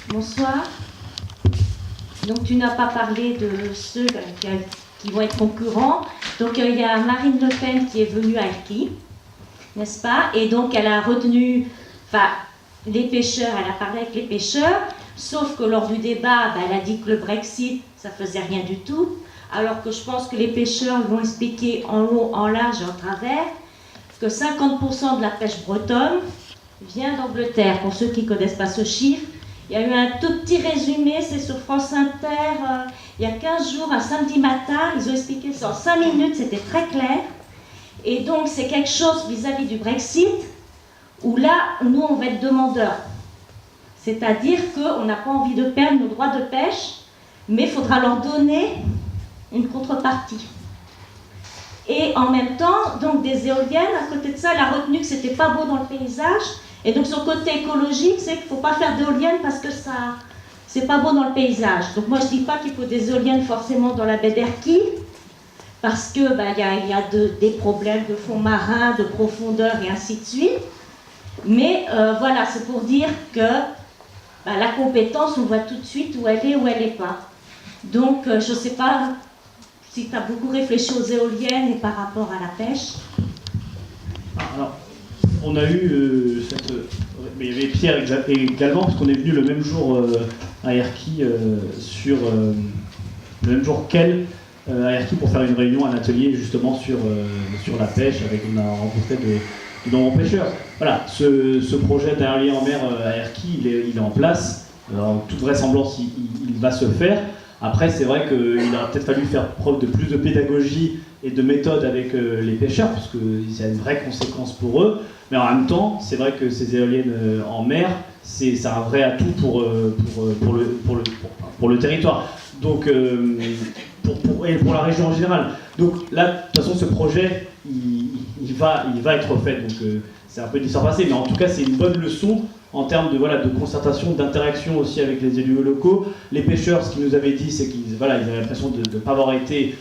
Bonsoir. Donc tu n'as pas parlé de ceux qui vont être concurrents. Donc il y a Marine Le Pen qui est venue à Erquy, n'est-ce pas? Et donc elle a retenu, les pêcheurs, elle a parlé avec les pêcheurs, sauf que lors du débat, elle a dit que le Brexit, ça faisait rien du tout, alors que je pense que les pêcheurs vont expliquer en long, en large et en travers que 50% de la pêche bretonne vient d'Angleterre. Pour ceux qui ne connaissent pas ce chiffre, il y a eu un tout petit résumé, c'est sur France Inter, il y a 15 jours, un samedi matin, ils ont expliqué ça en 5 minutes, c'était très clair. Et donc c'est quelque chose vis-à-vis du Brexit, où là, nous, on va être demandeurs. C'est-à-dire qu'on n'a pas envie de perdre nos droits de pêche, mais il faudra leur donner une contrepartie. Et en même temps, donc des éoliennes, à côté de ça, elle a retenu que c'était pas beau dans le paysage. Et donc son côté écologique, c'est qu'il ne faut pas faire d'éoliennes parce que ça, c'est pas beau dans le paysage. Donc moi je ne dis pas qu'il faut des éoliennes forcément dans la baie d'Erquy, parce que y a des problèmes de fond marin, de profondeur et ainsi de suite. Mais voilà, c'est pour dire que la compétence, on voit tout de suite où elle est, où elle n'est pas. Donc je ne sais pas si tu as beaucoup réfléchi aux éoliennes et par rapport à la pêche. Alors, on a eu mais il y avait Pierre également, parce qu'on est venu le même jour à Erquy, le même jour qu'elle, à Erquy, pour faire une réunion, un atelier justement sur la pêche, on a rencontré de nombreux pêcheurs. Voilà, ce projet d'un lien en mer à Erquy, il est en place. En toute vraisemblance, il va se faire. Après, c'est vrai qu'il aurait peut-être fallu faire preuve de plus de pédagogie et de méthode avec les pêcheurs, parce qu'il y a une vraie conséquence pour eux. Mais en même temps, c'est vrai que ces éoliennes en mer, c'est un vrai atout pour le territoire. Donc, et pour la région en général. Donc là, de toute façon, ce projet, il va être fait. Donc c'est un peu d'histoire passée, mais en tout cas, c'est une bonne leçon en termes de concertation, d'interaction aussi avec les élus locaux. Les pêcheurs, ce qu'ils nous avaient dit, c'est qu'ils avaient l'impression de ne pas avoir été,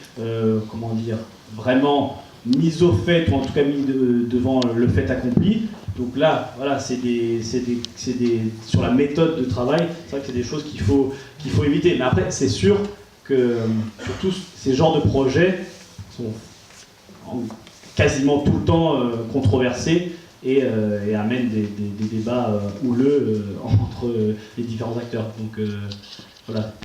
vraiment mis au fait, ou en tout cas mis devant le fait accompli. Donc là, voilà, c'est sur la méthode de travail, c'est vrai que c'est des choses qu'il faut éviter. Mais après, c'est sûr que surtout ces genres de projets sont quasiment tout le temps controversés et amènent des débats houleux entre les différents acteurs. Donc voilà.